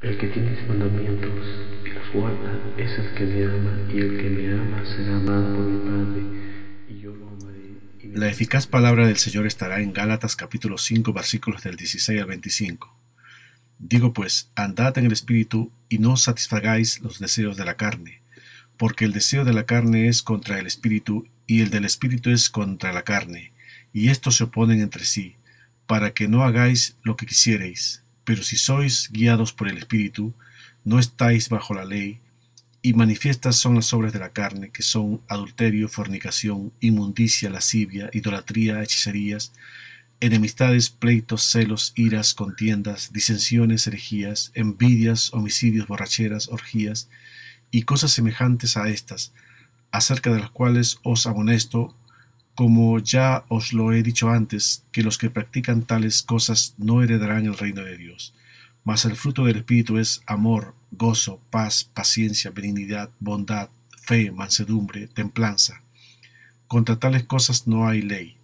El que tiene mis mandamientos y los guarda es el que me ama, y el que me ama será amado por mi Padre, y yo lo amaré. La eficaz palabra del Señor estará en Gálatas capítulo 5 versículos del 16 al 25. Digo pues, andad en el Espíritu y no satisfagáis los deseos de la carne, porque el deseo de la carne es contra el Espíritu y el del Espíritu es contra la carne, y estos se oponen entre sí, para que no hagáis lo que quisiereis. Pero si sois guiados por el Espíritu, no estáis bajo la ley. Y manifiestas son las obras de la carne, que son adulterio, fornicación, inmundicia, lascivia, idolatría, hechicerías, enemistades, pleitos, celos, iras, contiendas, disensiones, herejías, envidias, homicidios, borracheras, orgías, y cosas semejantes a estas, acerca de las cuales os amonesto, como ya os lo he dicho antes, que los que practican tales cosas no heredarán el reino de Dios. Mas el fruto del Espíritu es amor, gozo, paz, paciencia, benignidad, bondad, fe, mansedumbre, templanza. Contra tales cosas no hay ley.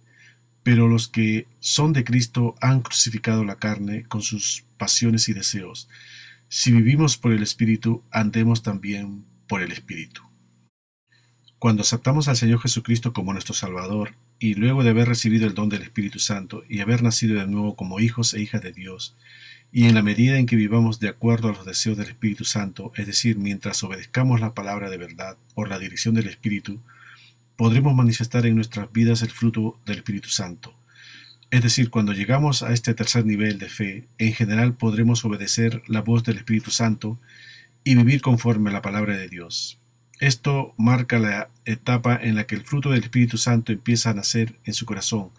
Pero los que son de Cristo han crucificado la carne con sus pasiones y deseos. Si vivimos por el Espíritu, andemos también por el Espíritu. Cuando aceptamos al Señor Jesucristo como nuestro Salvador, y luego de haber recibido el don del Espíritu Santo y haber nacido de nuevo como hijos e hijas de Dios, y en la medida en que vivamos de acuerdo a los deseos del Espíritu Santo, es decir, mientras obedezcamos la palabra de verdad por la dirección del Espíritu, podremos manifestar en nuestras vidas el fruto del Espíritu Santo. Es decir, cuando llegamos a este tercer nivel de fe, en general podremos obedecer la voz del Espíritu Santo y vivir conforme a la palabra de Dios. Esto marca la etapa en la que el fruto del Espíritu Santo empieza a nacer en su corazón.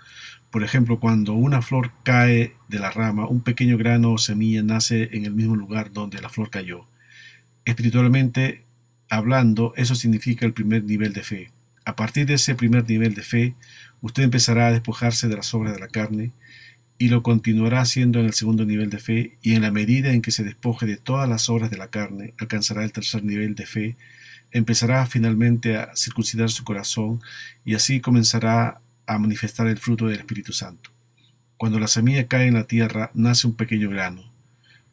Por ejemplo, cuando una flor cae de la rama, un pequeño grano o semilla nace en el mismo lugar donde la flor cayó. Espiritualmente hablando, eso significa el primer nivel de fe. A partir de ese primer nivel de fe, usted empezará a despojarse de las obras de la carne y lo continuará haciendo en el segundo nivel de fe, y en la medida en que se despoje de todas las obras de la carne, alcanzará el tercer nivel de fe, empezará finalmente a circuncidar su corazón y así comenzará a manifestar el fruto del Espíritu Santo. Cuando la semilla cae en la tierra, nace un pequeño grano,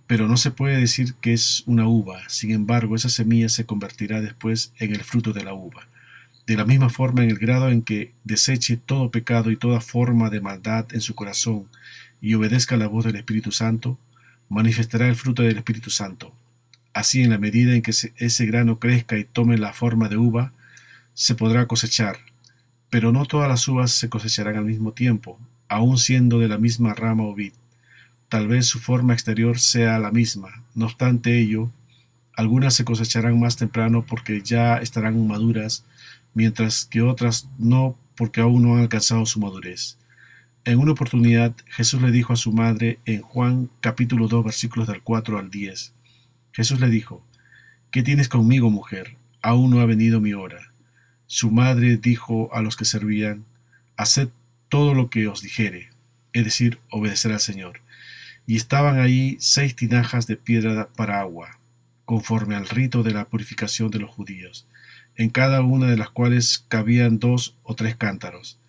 pero no se puede decir que es una uva. Sin embargo, esa semilla se convertirá después en el fruto de la uva. De la misma forma, en el grado en que deseche todo pecado y toda forma de maldad en su corazón y obedezca la voz del Espíritu Santo, manifestará el fruto del Espíritu Santo. Así, en la medida en que ese grano crezca y tome la forma de uva, se podrá cosechar. Pero no todas las uvas se cosecharán al mismo tiempo, aun siendo de la misma rama o vid. Tal vez su forma exterior sea la misma. No obstante ello, algunas se cosecharán más temprano porque ya estarán maduras, mientras que otras no, porque aún no han alcanzado su madurez. En una oportunidad, Jesús le dijo a su madre en Juan capítulo 2 versículos del 4 al 10. Jesús le dijo: ¿Qué tienes conmigo, mujer? Aún no ha venido mi hora. Su madre dijo a los que servían: Haced todo lo que os dijere, es decir, obedecer al Señor. Y estaban allí 6 tinajas de piedra para agua, conforme al rito de la purificación de los judíos, en cada una de las cuales cabían 2 o 3 cántaros.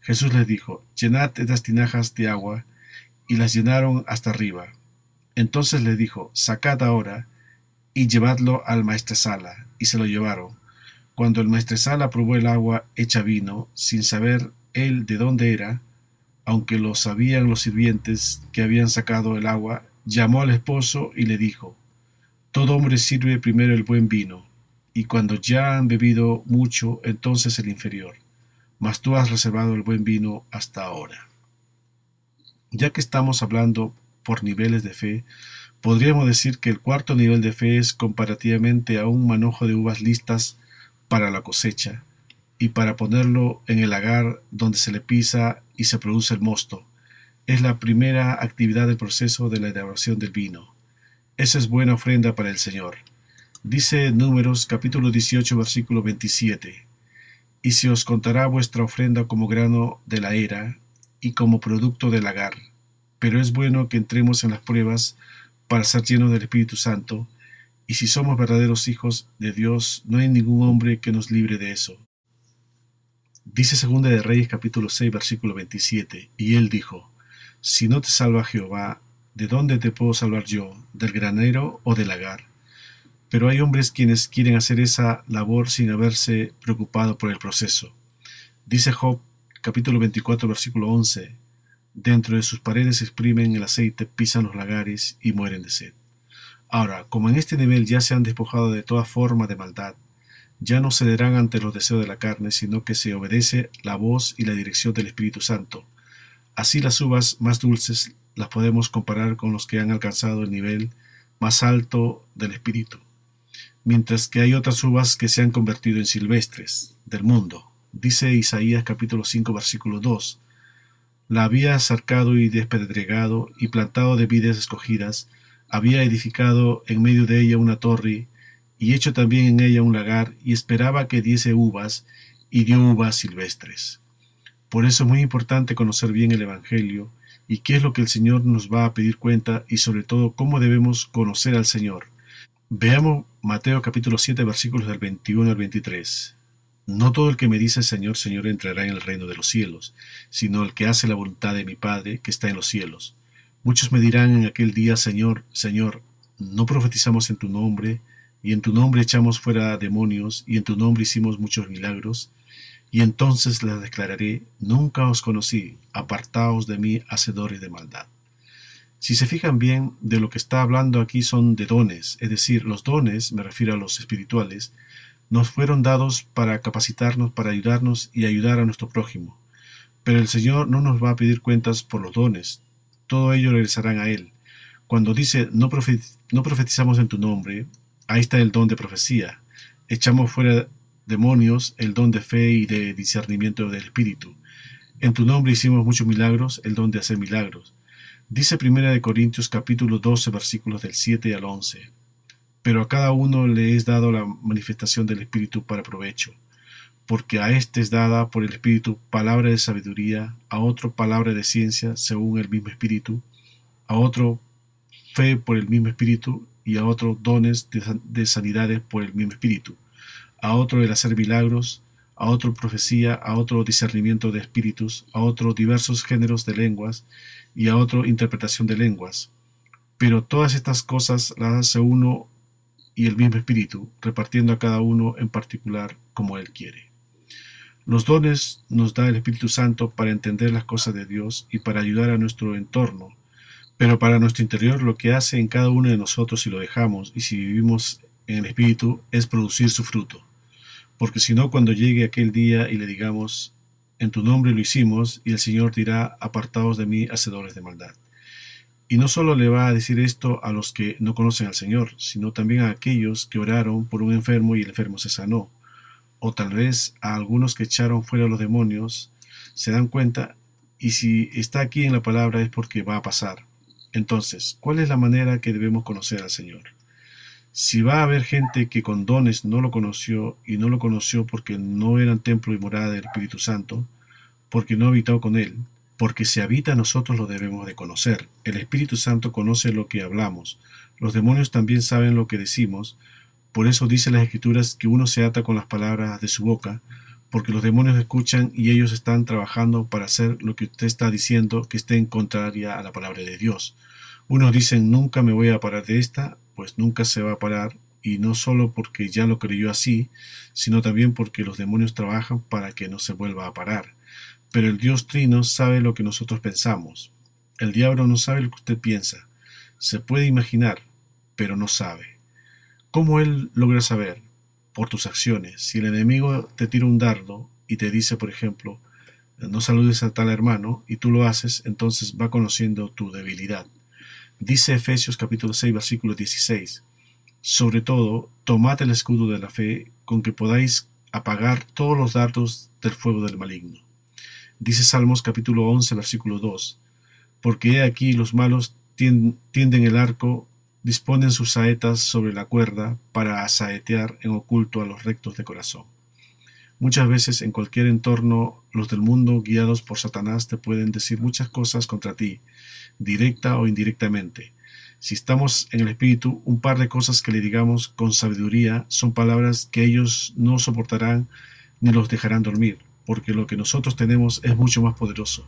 Jesús les dijo: Llenad estas tinajas de agua, y las llenaron hasta arriba. Entonces les dijo: Sacad ahora y llevadlo al maestresala, y se lo llevaron. Cuando el maestresala probó el agua hecha vino, sin saber él de dónde era, aunque lo sabían los sirvientes que habían sacado el agua, llamó al esposo y le dijo: Todo hombre sirve primero el buen vino, y cuando ya han bebido mucho, entonces el inferior. Mas tú has reservado el buen vino hasta ahora. Ya que estamos hablando por niveles de fe, podríamos decir que el cuarto nivel de fe es comparativamente a un manojo de uvas listas para la cosecha y para ponerlo en el lagar donde se le pisa y se produce el mosto. Es la primera actividad del proceso de la elaboración del vino. Esa es buena ofrenda para el Señor. Dice Números capítulo 18 versículo 27: Y se os contará vuestra ofrenda como grano de la era y como producto del lagar. Pero es bueno que entremos en las pruebas para ser llenos del Espíritu Santo, y si somos verdaderos hijos de Dios, no hay ningún hombre que nos libre de eso. Dice Segunda de Reyes capítulo 6 versículo 27, y él dijo: Si no te salva Jehová, ¿de dónde te puedo salvar yo? ¿Del granero o del lagar? Pero hay hombres quienes quieren hacer esa labor sin haberse preocupado por el proceso. Dice Job, capítulo 24, versículo 11, dentro de sus paredes exprimen el aceite, pisan los lagares y mueren de sed. Ahora, como en este nivel ya se han despojado de toda forma de maldad, ya no cederán ante los deseos de la carne, sino que se obedece la voz y la dirección del Espíritu Santo. Así las uvas más dulces las podemos comparar con los que han alcanzado el nivel más alto del Espíritu, mientras que hay otras uvas que se han convertido en silvestres del mundo. Dice Isaías capítulo 5 versículo 2, la había cercado y despedregado y plantado de vides escogidas, había edificado en medio de ella una torre y hecho también en ella un lagar, y esperaba que diese uvas, y dio uvas silvestres. Por eso es muy importante conocer bien el Evangelio y qué es lo que el Señor nos va a pedir cuenta, y sobre todo cómo debemos conocer al Señor. Veamos Mateo capítulo 7 versículos del 21 al 23. No todo el que me dice Señor, Señor entrará en el reino de los cielos, sino el que hace la voluntad de mi Padre que está en los cielos. Muchos me dirán en aquel día, Señor, Señor, ¿no profetizamos en tu nombre, y en tu nombre echamos fuera demonios, y en tu nombre hicimos muchos milagros? Y entonces les declararé, nunca os conocí, apartaos de mí, hacedores de maldad. Si se fijan bien, de lo que está hablando aquí son de dones, es decir, los dones, me refiero a los espirituales, nos fueron dados para capacitarnos, para ayudarnos y ayudar a nuestro prójimo. Pero el Señor no nos va a pedir cuentas por los dones, todo ello regresarán a Él. Cuando dice, no profetizamos en tu nombre, ahí está el don de profecía. Echamos fuera demonios, el don de fe y de discernimiento del Espíritu. En tu nombre hicimos muchos milagros, el don de hacer milagros. Dice 1 Corintios capítulo 12 versículos del 7 al 11. Pero a cada uno le es dado la manifestación del Espíritu para provecho, porque a éste es dada por el Espíritu palabra de sabiduría, a otro palabra de ciencia según el mismo Espíritu, a otro fe por el mismo Espíritu, y a otro dones de sanidades por el mismo Espíritu, a otro el hacer milagros, a otro profecía, a otro discernimiento de espíritus, a otro diversos géneros de lenguas, y a otro interpretación de lenguas. Pero todas estas cosas las hace uno y el mismo Espíritu, repartiendo a cada uno en particular como Él quiere. Los dones nos da el Espíritu Santo para entender las cosas de Dios y para ayudar a nuestro entorno, pero para nuestro interior lo que hace en cada uno de nosotros si lo dejamos y si vivimos en el Espíritu es producir su fruto. Porque si no, cuando llegue aquel día y le digamos, en tu nombre lo hicimos, y el Señor dirá, apartaos de mí, hacedores de maldad. Y no solo le va a decir esto a los que no conocen al Señor, sino también a aquellos que oraron por un enfermo y el enfermo se sanó. O tal vez a algunos que echaron fuera los demonios, se dan cuenta, y si está aquí en la palabra es porque va a pasar. Entonces, ¿cuál es la manera que debemos conocer al Señor? Si va a haber gente que con dones no lo conoció, y no lo conoció porque no eran templo y morada del Espíritu Santo, porque no habitó con Él, porque si habita nosotros lo debemos de conocer. El Espíritu Santo conoce lo que hablamos. Los demonios también saben lo que decimos. Por eso dice las Escrituras que uno se ata con las palabras de su boca, porque los demonios escuchan y ellos están trabajando para hacer lo que usted está diciendo que esté en contraria a la palabra de Dios. Unos dicen, nunca me voy a parar de esta, pues nunca se va a parar, y no solo porque ya lo creyó así, sino también porque los demonios trabajan para que no se vuelva a parar. Pero el Dios Trino sabe lo que nosotros pensamos. El diablo no sabe lo que usted piensa. Se puede imaginar, pero no sabe. ¿Cómo él logra saber? Por tus acciones. Si el enemigo te tira un dardo y te dice, por ejemplo, no saludes a tal hermano, y tú lo haces, entonces va conociendo tu debilidad. Dice Efesios capítulo 6, versículo 16. Sobre todo, tomad el escudo de la fe, con que podáis apagar todos los dardos del fuego del maligno. Dice Salmos capítulo 11, versículo 2. Porque he aquí los malos tienden el arco, disponen sus saetas sobre la cuerda para asaetear en oculto a los rectos de corazón. Muchas veces en cualquier entorno, los del mundo, guiados por Satanás, te pueden decir muchas cosas contra ti, directa o indirectamente. Si estamos en el Espíritu, un par de cosas que le digamos con sabiduría son palabras que ellos no soportarán ni los dejarán dormir, porque lo que nosotros tenemos es mucho más poderoso.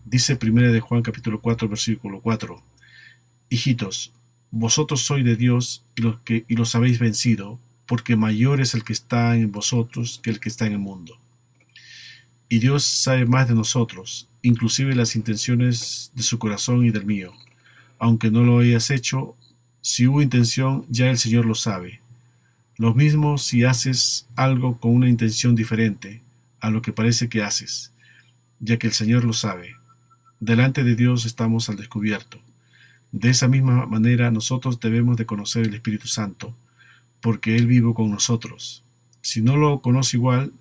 Dice 1 de Juan capítulo 4, versículo 4. Hijitos, vosotros sois de Dios y los habéis vencido, porque mayor es el que está en vosotros que el que está en el mundo. Y Dios sabe más de nosotros, inclusive las intenciones de su corazón y del mío. Aunque no lo hayas hecho, si hubo intención, ya el Señor lo sabe. Lo mismo si haces algo con una intención diferente a lo que parece que haces, ya que el Señor lo sabe. Delante de Dios estamos al descubierto. De esa misma manera nosotros debemos de conocer el Espíritu Santo, porque Él vive con nosotros. Si no lo conoce igual,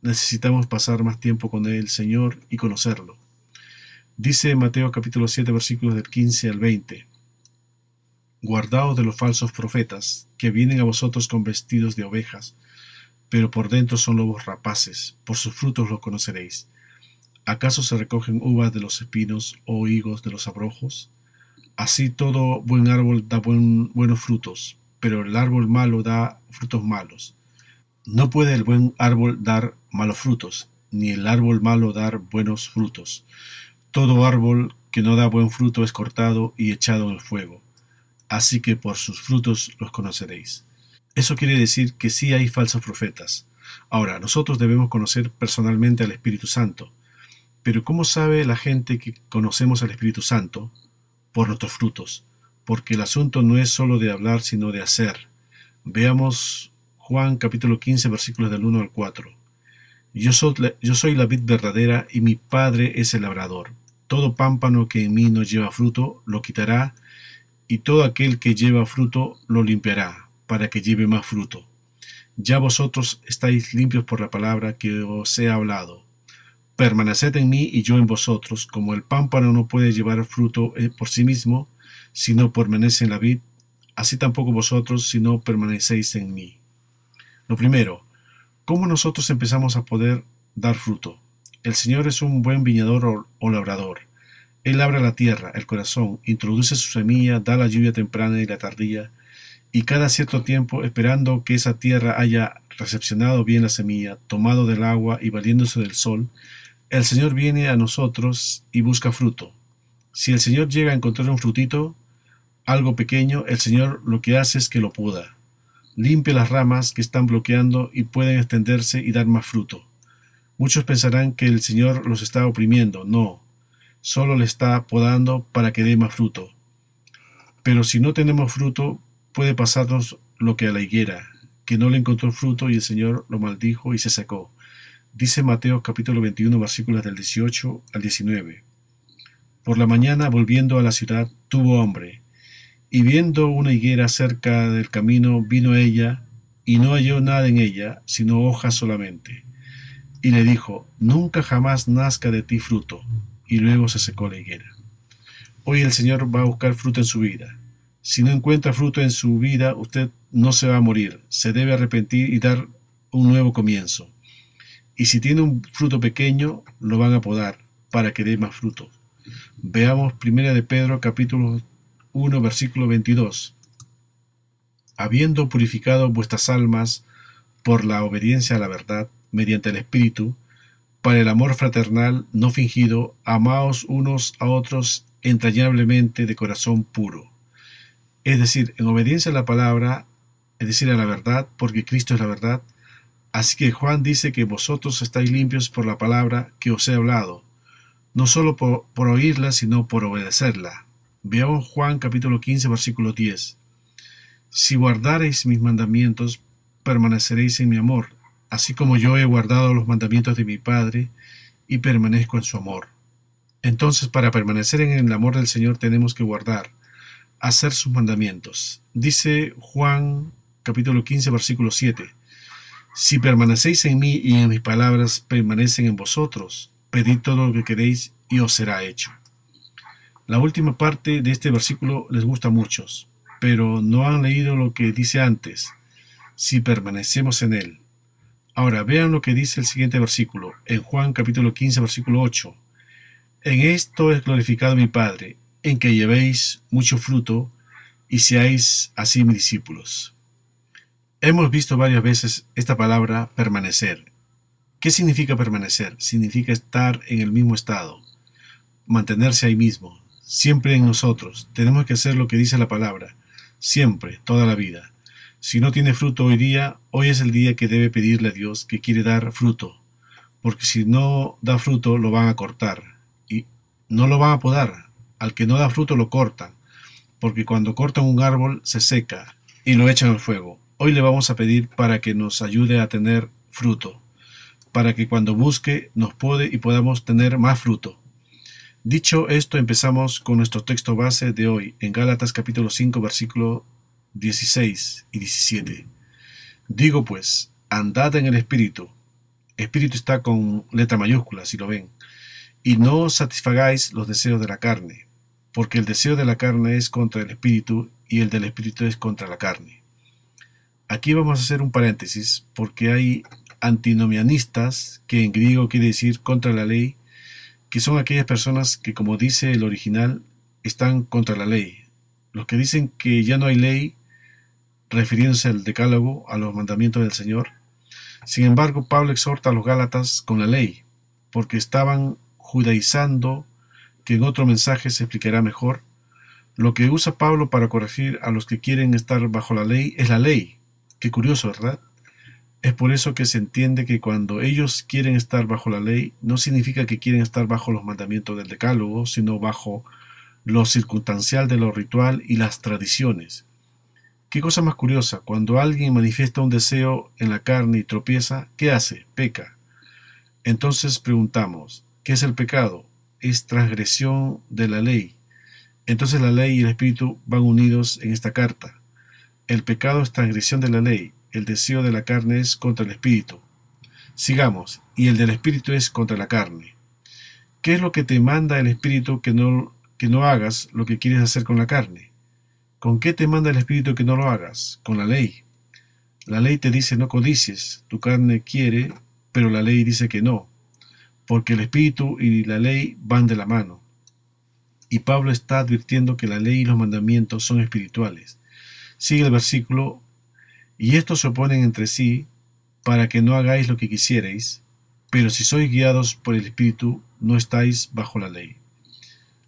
necesitamos pasar más tiempo con el Señor y conocerlo. Dice Mateo capítulo 7 versículos del 15 al 20: Guardaos de los falsos profetas, que vienen a vosotros con vestidos de ovejas, pero por dentro son lobos rapaces. Por sus frutos los conoceréis. ¿Acaso se recogen uvas de los espinos o higos de los abrojos? Así todo buen árbol da buenos frutos, pero el árbol malo da frutos malos. No puede el buen árbol dar malos frutos, ni el árbol malo dar buenos frutos. Todo árbol que no da buen fruto es cortado y echado en el fuego. Así que por sus frutos los conoceréis. Eso quiere decir que sí hay falsos profetas. Ahora, nosotros debemos conocer personalmente al Espíritu Santo. Pero ¿cómo sabe la gente que conocemos al Espíritu Santo? Por nuestros frutos. Porque el asunto no es solo de hablar, sino de hacer. Veamos Juan capítulo 15, versículos del 1 al 4. Yo soy la vid verdadera y mi Padre es el labrador. Todo pámpano que en mí no lleva fruto, lo quitará, y todo aquel que lleva fruto, lo limpiará, para que lleve más fruto. Ya vosotros estáis limpios por la palabra que os he hablado. Permaneced en mí y yo en vosotros, como el pámpano no puede llevar fruto por sí mismo, si no permanece en la vid, así tampoco vosotros si no permanecéis en mí. Lo primero, ¿cómo nosotros empezamos a poder dar fruto? El Señor es un buen viñador o labrador. Él labra la tierra, el corazón, introduce su semilla, da la lluvia temprana y la tardía, y cada cierto tiempo, esperando que esa tierra haya recepcionado bien la semilla, tomado del agua y valiéndose del sol, el Señor viene a nosotros y busca fruto. Si el Señor llega a encontrar un frutito, algo pequeño, el Señor lo que hace es que lo poda. Limpia las ramas que están bloqueando y pueden extenderse y dar más fruto. Muchos pensarán que el Señor los está oprimiendo. No, solo le está podando para que dé más fruto. Pero si no tenemos fruto, puede pasarnos lo que a la higuera, que no le encontró fruto y el Señor lo maldijo y se secó. Dice Mateo capítulo 21 versículos del 18 al 19. Por la mañana, volviendo a la ciudad, tuvo hambre, y viendo una higuera cerca del camino, vino a ella, y no halló nada en ella, sino hojas solamente. Y le dijo: nunca jamás nazca de ti fruto. Y luego se secó la higuera. Hoy el Señor va a buscar fruto en su vida. Si no encuentra fruto en su vida, usted no se va a morir. Se debe arrepentir y dar un nuevo comienzo. Y si tiene un fruto pequeño, lo van a podar para que dé más fruto. Veamos 1 de Pedro capítulo 1 versículo 22. Habiendo purificado vuestras almas por la obediencia a la verdad, mediante el Espíritu, para el amor fraternal no fingido, amaos unos a otros entrañablemente de corazón puro. Es decir, en obediencia a la palabra, es decir, a la verdad, porque Cristo es la verdad. Así que Juan dice que vosotros estáis limpios por la palabra que os he hablado, no solo por oírla, sino por obedecerla. Veamos Juan capítulo 15, versículo 10. Si guardareis mis mandamientos, permaneceréis en mi amor, así como yo he guardado los mandamientos de mi Padre y permanezco en su amor. Entonces, para permanecer en el amor del Señor tenemos que guardar, hacer sus mandamientos. Dice Juan capítulo 15, versículo 7. Si permanecéis en mí y en mis palabras permanecen en vosotros, pedid todo lo que queréis y os será hecho. La última parte de este versículo les gusta a muchos, pero no han leído lo que dice antes: si permanecemos en él. Ahora vean lo que dice el siguiente versículo, en Juan capítulo 15, versículo 8. En esto es glorificado mi Padre, en que llevéis mucho fruto y seáis así mis discípulos. Hemos visto varias veces esta palabra permanecer. ¿Qué significa permanecer? Significa estar en el mismo estado, mantenerse ahí mismo, siempre en nosotros. Tenemos que hacer lo que dice la palabra, siempre, toda la vida. Si no tiene fruto hoy día, hoy es el día que debe pedirle a Dios que quiere dar fruto, porque si no da fruto lo van a cortar y no lo van a podar. Al que no da fruto lo cortan, porque cuando cortan un árbol se seca y lo echan al fuego. Hoy le vamos a pedir para que nos ayude a tener fruto, para que cuando busque nos pode y podamos tener más fruto. Dicho esto, empezamos con nuestro texto base de hoy, en Gálatas capítulo 5, versículos 16 y 17. Digo pues, andad en el Espíritu. Espíritu está con letra mayúscula, si lo ven. Y no os satisfagáis los deseos de la carne, porque el deseo de la carne es contra el Espíritu y el del Espíritu es contra la carne. Aquí vamos a hacer un paréntesis, porque hay antinomianistas, que en griego quiere decir contra la ley, que son aquellas personas que, como dice el original, están contra la ley. Los que dicen que ya no hay ley, refiriéndose al decálogo, a los mandamientos del Señor. Sin embargo, Pablo exhorta a los Gálatas con la ley, porque estaban judaizando, que en otro mensaje se explicará mejor. Lo que usa Pablo para corregir a los que quieren estar bajo la ley es la ley. Qué curioso, ¿verdad? Es por eso que se entiende que cuando ellos quieren estar bajo la ley, no significa que quieren estar bajo los mandamientos del decálogo, sino bajo lo circunstancial de lo ritual y las tradiciones. Qué cosa más curiosa, cuando alguien manifiesta un deseo en la carne y tropieza, ¿qué hace? Peca. Entonces preguntamos, ¿qué es el pecado? Es transgresión de la ley. Entonces la ley y el espíritu van unidos en esta carta. El pecado es transgresión de la ley, el deseo de la carne es contra el espíritu. Sigamos, y el del espíritu es contra la carne. ¿Qué es lo que te manda el espíritu que no hagas lo que quieres hacer con la carne? ¿Con qué te manda el espíritu que no lo hagas? Con la ley. La ley te dice no codicies, tu carne quiere, pero la ley dice que no, porque el espíritu y la ley van de la mano. Y Pablo está advirtiendo que la ley y los mandamientos son espirituales. Sigue el versículo, y estos se oponen entre sí, para que no hagáis lo que quisierais, pero si sois guiados por el Espíritu, no estáis bajo la ley.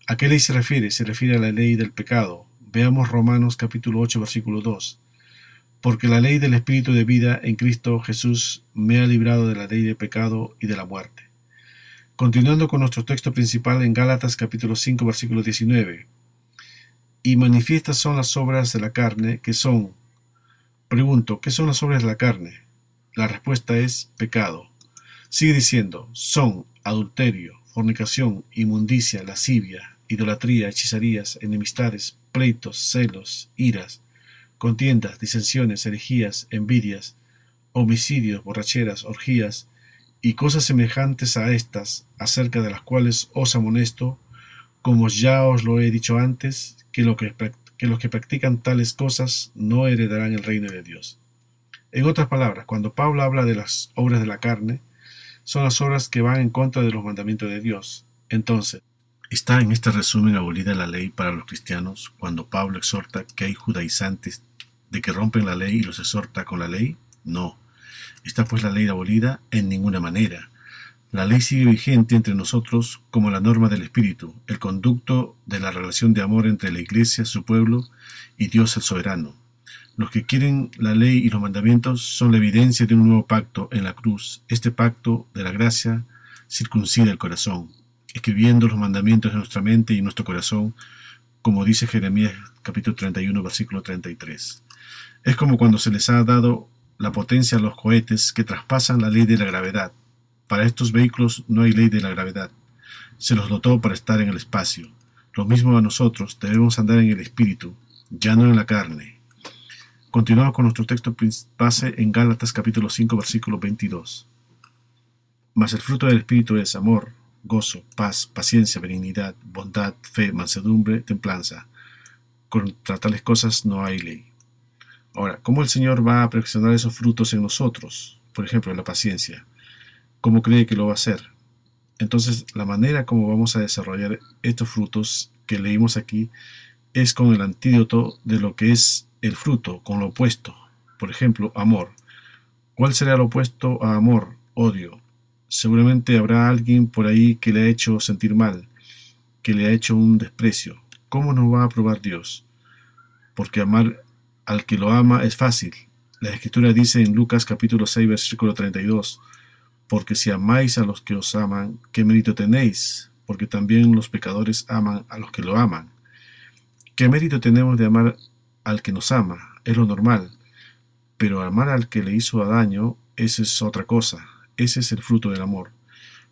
¿A qué ley se refiere? Se refiere a la ley del pecado. Veamos Romanos capítulo 8, versículo 2. Porque la ley del Espíritu de vida en Cristo Jesús me ha librado de la ley del pecado y de la muerte. Continuando con nuestro texto principal en Gálatas capítulo 5, versículo 19. Y manifiestas son las obras de la carne, que son... Pregunto, ¿qué son las obras de la carne? La respuesta es pecado. Sigue diciendo, son adulterio, fornicación, inmundicia, lascivia, idolatría, hechizarías, enemistades, pleitos, celos, iras, contiendas, disensiones, herejías, envidias, homicidios, borracheras, orgías, y cosas semejantes a estas, acerca de las cuales os amonesto, como ya os lo he dicho antes, que los que practican tales cosas no heredarán el reino de Dios. En otras palabras, cuando Pablo habla de las obras de la carne, son las obras que van en contra de los mandamientos de Dios. Entonces, ¿está en este resumen abolida la ley para los cristianos cuando Pablo exhorta que hay judaizantes de que rompen la ley y los exhorta con la ley? No. ¿Está pues la ley abolida? En ninguna manera. La ley sigue vigente entre nosotros como la norma del Espíritu, el conducto de la relación de amor entre la Iglesia, su pueblo, y Dios el soberano. Los que quieren la ley y los mandamientos son la evidencia de un nuevo pacto en la cruz. Este pacto de la gracia circuncida el corazón, escribiendo los mandamientos en nuestra mente y en nuestro corazón, como dice Jeremías capítulo 31, versículo 33. Es como cuando se les ha dado la potencia a los cohetes que traspasan la ley de la gravedad. Para estos vehículos no hay ley de la gravedad. Se los dotó para estar en el espacio. Lo mismo a nosotros, debemos andar en el espíritu, ya no en la carne. Continuamos con nuestro texto base en Gálatas capítulo 5, versículo 22. Mas el fruto del espíritu es amor, gozo, paz, paciencia, benignidad, bondad, fe, mansedumbre, templanza. Contra tales cosas no hay ley. Ahora, ¿cómo el Señor va a perfeccionar esos frutos en nosotros? Por ejemplo, la paciencia. ¿Cómo cree que lo va a hacer? Entonces, la manera como vamos a desarrollar estos frutos que leímos aquí es con el antídoto de lo que es el fruto, con lo opuesto. Por ejemplo, amor. ¿Cuál será el opuesto a amor? Odio. Seguramente habrá alguien por ahí que le ha hecho sentir mal. que le ha hecho un desprecio. ¿Cómo nos va a aprobar Dios? Porque amar al que lo ama es fácil. La Escritura dice en Lucas capítulo 6, versículo 32, porque si amáis a los que os aman, ¿qué mérito tenéis? Porque también los pecadores aman a los que lo aman. ¿Qué mérito tenemos de amar al que nos ama? Es lo normal. Pero amar al que le hizo daño, esa es otra cosa. Ese es el fruto del amor.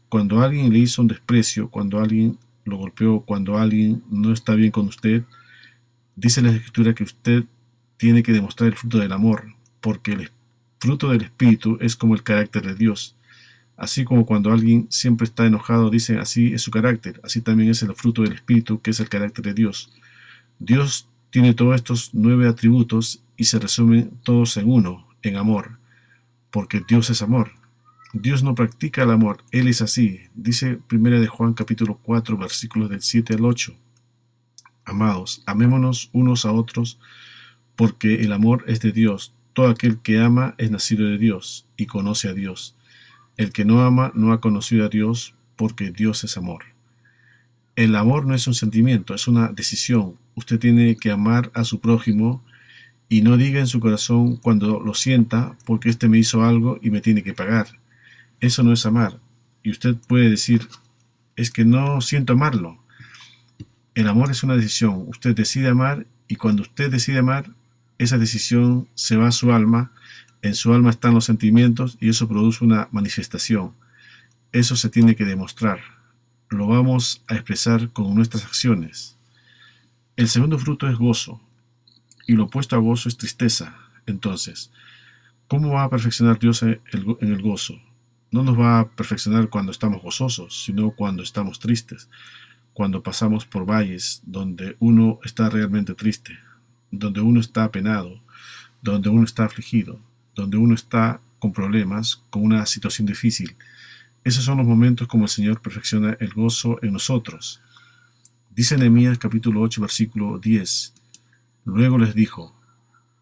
Cuando alguien le hizo un desprecio, cuando alguien lo golpeó, cuando alguien no está bien con usted, dice la Escritura que usted tiene que demostrar el fruto del amor, porque el fruto del Espíritu es como el carácter de Dios. Así como cuando alguien siempre está enojado, dicen así es su carácter, así también es el fruto del Espíritu, que es el carácter de Dios. Dios tiene todos estos 9 atributos y se resumen todos en uno, en amor, porque Dios es amor. Dios no practica el amor, Él es así. Dice 1 de Juan capítulo 4, versículos del 7 al 8. Amados, amémonos unos a otros, porque el amor es de Dios. Todo aquel que ama es nacido de Dios y conoce a Dios. El que no ama no ha conocido a Dios, porque Dios es amor. El amor no es un sentimiento, es una decisión. Usted tiene que amar a su prójimo y no diga en su corazón cuando lo sienta, porque este me hizo algo y me tiene que pagar. Eso no es amar. Y usted puede decir, es que no siento amarlo. El amor es una decisión. Usted decide amar y cuando usted decide amar, esa decisión se va a su alma. En su alma están los sentimientos y eso produce una manifestación. Eso se tiene que demostrar. Lo vamos a expresar con nuestras acciones. El segundo fruto es gozo y lo opuesto a gozo es tristeza. Entonces, ¿cómo va a perfeccionar Dios en el gozo? No nos va a perfeccionar cuando estamos gozosos, sino cuando estamos tristes, cuando pasamos por valles donde uno está realmente triste, donde uno está apenado, donde uno está afligido, donde uno está con problemas, con una situación difícil. Esos son los momentos como el Señor perfecciona el gozo en nosotros. Dice Nehemías capítulo 8, versículo 10. Luego les dijo,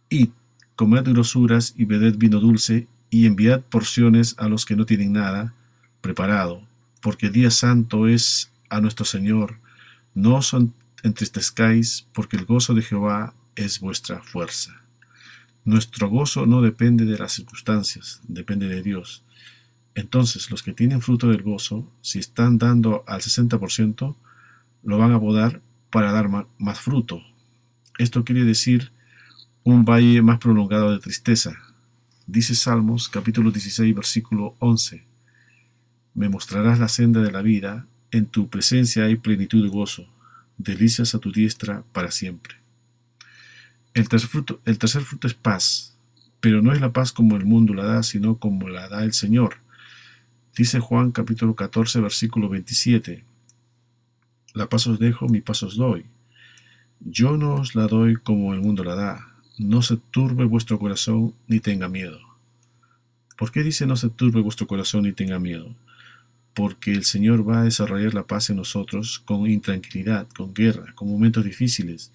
id, comed grosuras y bebed vino dulce, y enviad porciones a los que no tienen nada preparado, porque día santo es a nuestro Señor. No os entristezcáis, porque el gozo de Jehová es vuestra fuerza. Nuestro gozo no depende de las circunstancias, depende de Dios. Entonces, los que tienen fruto del gozo, si están dando al 60%, lo van a podar para dar más fruto. Esto quiere decir un valle más prolongado de tristeza. Dice Salmos capítulo 16, versículo 11. Me mostrarás la senda de la vida, en tu presencia hay plenitud de gozo, delicias a tu diestra para siempre. El tercer fruto es paz, pero no es la paz como el mundo la da, sino como la da el Señor. Dice Juan capítulo 14, versículo 27. La paz os dejo, mi paz os doy. Yo no os la doy como el mundo la da. No se turbe vuestro corazón ni tenga miedo. ¿Por qué dice no se turbe vuestro corazón ni tenga miedo? Porque el Señor va a desarrollar la paz en nosotros con intranquilidad, con guerra, con momentos difíciles.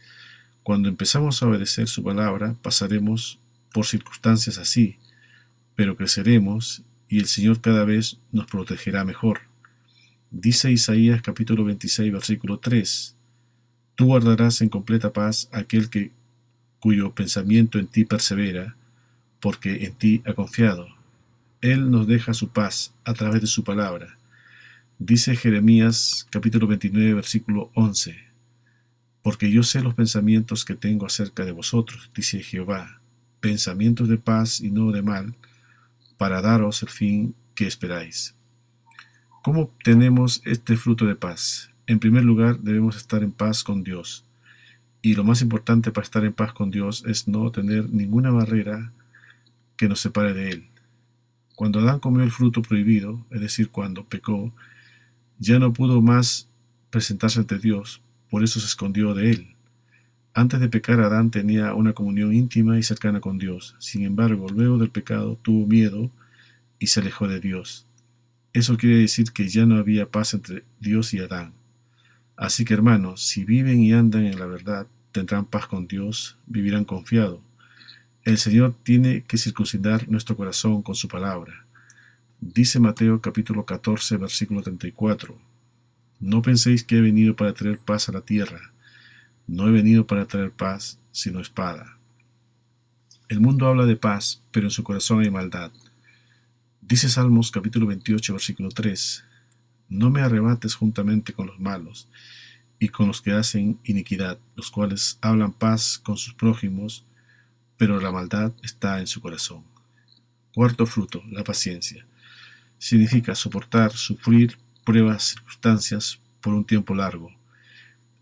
Cuando empezamos a obedecer su palabra, pasaremos por circunstancias así, pero creceremos y el Señor cada vez nos protegerá mejor. Dice Isaías capítulo 26, versículo 3. Tú guardarás en completa paz a aquel cuyo pensamiento en ti persevera, porque en ti ha confiado. Él nos deja su paz a través de su palabra. Dice Jeremías capítulo 29, versículo 11. Porque yo sé los pensamientos que tengo acerca de vosotros, dice Jehová, pensamientos de paz y no de mal, para daros el fin que esperáis. ¿Cómo obtenemos este fruto de paz? En primer lugar, debemos estar en paz con Dios. Y lo más importante para estar en paz con Dios es no tener ninguna barrera que nos separe de Él. Cuando Adán comió el fruto prohibido, es decir, cuando pecó, ya no pudo más presentarse ante Dios, por eso se escondió de Él. Antes de pecar, Adán tenía una comunión íntima y cercana con Dios. Sin embargo, luego del pecado tuvo miedo y se alejó de Dios. Eso quiere decir que ya no había paz entre Dios y Adán. Así que hermanos, si viven y andan en la verdad, tendrán paz con Dios, vivirán confiado. El Señor tiene que circuncidar nuestro corazón con su palabra. Dice Mateo capítulo 14, versículo 34. No penséis que he venido para traer paz a la tierra. No he venido para traer paz, sino espada. El mundo habla de paz, pero en su corazón hay maldad. Dice Salmos capítulo 28, versículo 3. No me arrebates juntamente con los malos y con los que hacen iniquidad, los cuales hablan paz con sus prójimos, pero la maldad está en su corazón. Cuarto fruto, la paciencia. Significa soportar, sufrir pruebas, circunstancias por un tiempo largo.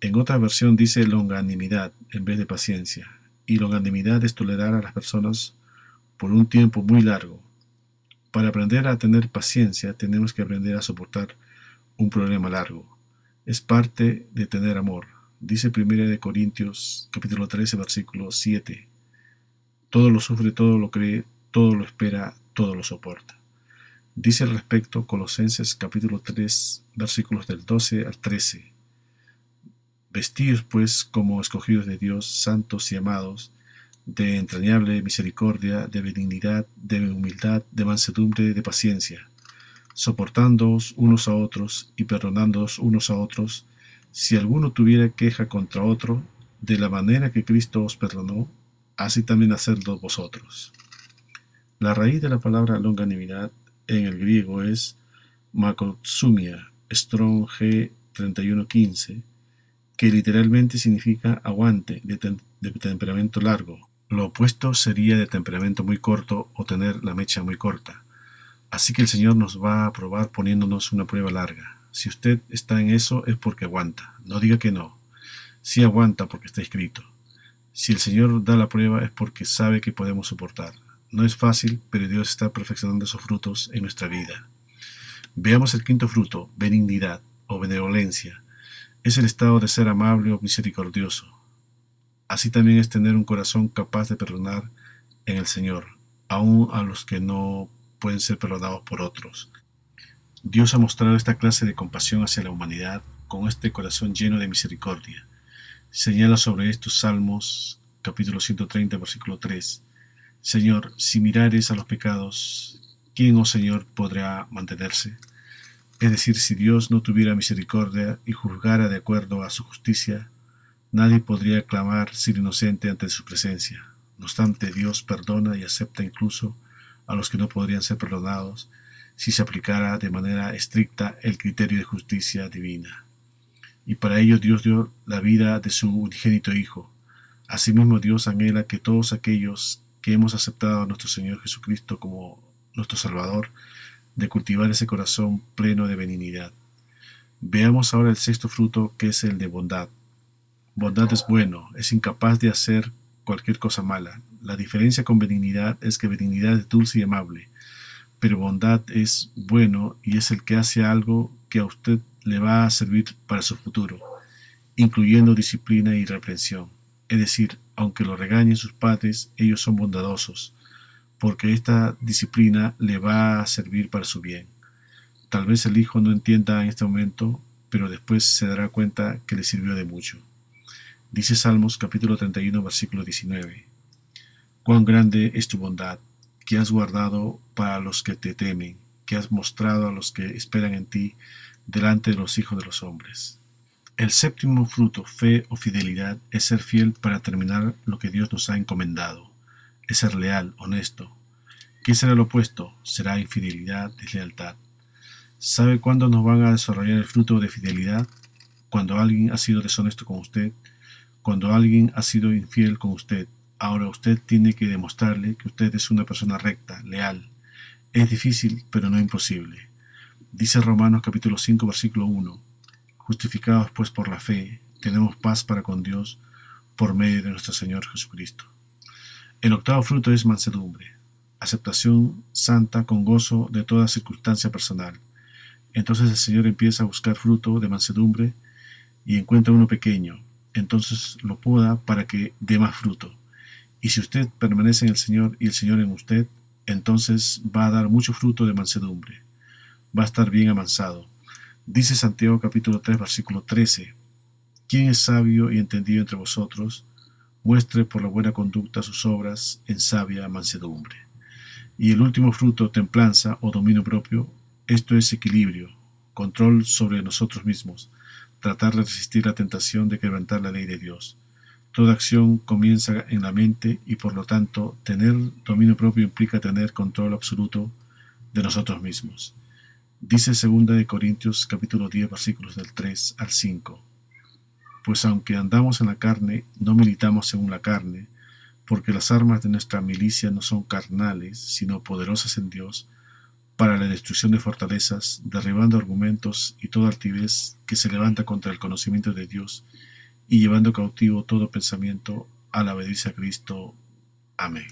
En otra versión dice longanimidad en vez de paciencia, y longanimidad es tolerar a las personas por un tiempo muy largo. Para aprender a tener paciencia tenemos que aprender a soportar un problema largo. Es parte de tener amor. Dice 1 Corintios capítulo 13 versículo 7. Todo lo sufre, todo lo cree, todo lo espera, todo lo soporta. Dice al respecto Colosenses capítulo 3 versículos del 12 al 13. Vestíos pues como escogidos de Dios, santos y amados, de entrañable misericordia, de benignidad, de humildad, de mansedumbre, de paciencia, soportándoos unos a otros y perdonándoos unos a otros, si alguno tuviera queja contra otro, de la manera que Cristo os perdonó, así también hacedlo vosotros. La raíz de la palabra longanimidad en el griego es makotsumia, Strong G 3115, que literalmente significa aguante, de temperamento largo. Lo opuesto sería de temperamento muy corto o tener la mecha muy corta. Así que el Señor nos va a probar poniéndonos una prueba larga. Si usted está en eso es porque aguanta. No diga que no. Sí aguanta porque está escrito. Si el Señor da la prueba es porque sabe que podemos soportar. No es fácil, pero Dios está perfeccionando esos frutos en nuestra vida. Veamos el quinto fruto, benignidad o benevolencia. Es el estado de ser amable o misericordioso. Así también es tener un corazón capaz de perdonar en el Señor, aun a los que no pueden ser perdonados por otros. Dios ha mostrado esta clase de compasión hacia la humanidad con este corazón lleno de misericordia. Señala sobre estos Salmos, capítulo 130, versículo 3. Señor, si mirares a los pecados, ¿quién, oh Señor, podrá mantenerse? Es decir, si Dios no tuviera misericordia y juzgara de acuerdo a su justicia, nadie podría clamar ser inocente ante su presencia. No obstante, Dios perdona y acepta incluso a los que no podrían ser perdonados si se aplicara de manera estricta el criterio de justicia divina. Y para ello Dios dio la vida de su unigénito Hijo. Asimismo, Dios anhela que todos aquellos que hemos aceptado a nuestro Señor Jesucristo como nuestro Salvador, de cultivar ese corazón pleno de benignidad. Veamos ahora el sexto fruto, que es el de bondad. Bondad es bueno, es incapaz de hacer cualquier cosa mala. La diferencia con benignidad es que benignidad es dulce y amable, pero bondad es bueno y es el que hace algo que a usted le va a servir para su futuro, incluyendo disciplina y reprensión. Es decir, aunque lo regañen sus padres, ellos son bondadosos, porque esta disciplina le va a servir para su bien. Tal vez el hijo no entienda en este momento, pero después se dará cuenta que le sirvió de mucho. Dice Salmos capítulo 31, versículo 19. Cuán grande es tu bondad, que has guardado para los que te temen, que has mostrado a los que esperan en ti delante de los hijos de los hombres. El séptimo fruto, fe o fidelidad, es ser fiel para terminar lo que Dios nos ha encomendado. Es ser leal, honesto. ¿Qué será lo opuesto? Será infidelidad, deslealtad. ¿Sabe cuándo nos van a desarrollar el fruto de fidelidad? Cuando alguien ha sido deshonesto con usted, cuando alguien ha sido infiel con usted. Ahora usted tiene que demostrarle que usted es una persona recta, leal. Es difícil, pero no imposible. Dice Romanos capítulo 5, versículo 1. Justificados pues por la fe, tenemos paz para con Dios por medio de nuestro Señor Jesucristo. El octavo fruto es mansedumbre, aceptación santa con gozo de toda circunstancia personal. Entonces el Señor empieza a buscar fruto de mansedumbre y encuentra uno pequeño. Entonces lo poda para que dé más fruto. Y si usted permanece en el Señor y el Señor en usted, entonces va a dar mucho fruto de mansedumbre. Va a estar bien amansado. Dice Santiago capítulo 3, versículo 13. ¿Quién es sabio y entendido entre vosotros? Muestre por la buena conducta sus obras en sabia mansedumbre. Y el último fruto, templanza o dominio propio, esto es equilibrio, control sobre nosotros mismos, tratar de resistir la tentación de quebrantar la ley de Dios. Toda acción comienza en la mente y por lo tanto tener dominio propio implica tener control absoluto de nosotros mismos. Dice 2 Corintios capítulo 10 versículos del 3 al 5. Pues aunque andamos en la carne, no militamos según la carne, porque las armas de nuestra milicia no son carnales, sino poderosas en Dios, para la destrucción de fortalezas, derribando argumentos y toda altivez que se levanta contra el conocimiento de Dios, y llevando cautivo todo pensamiento a la obediencia a Cristo. Amén.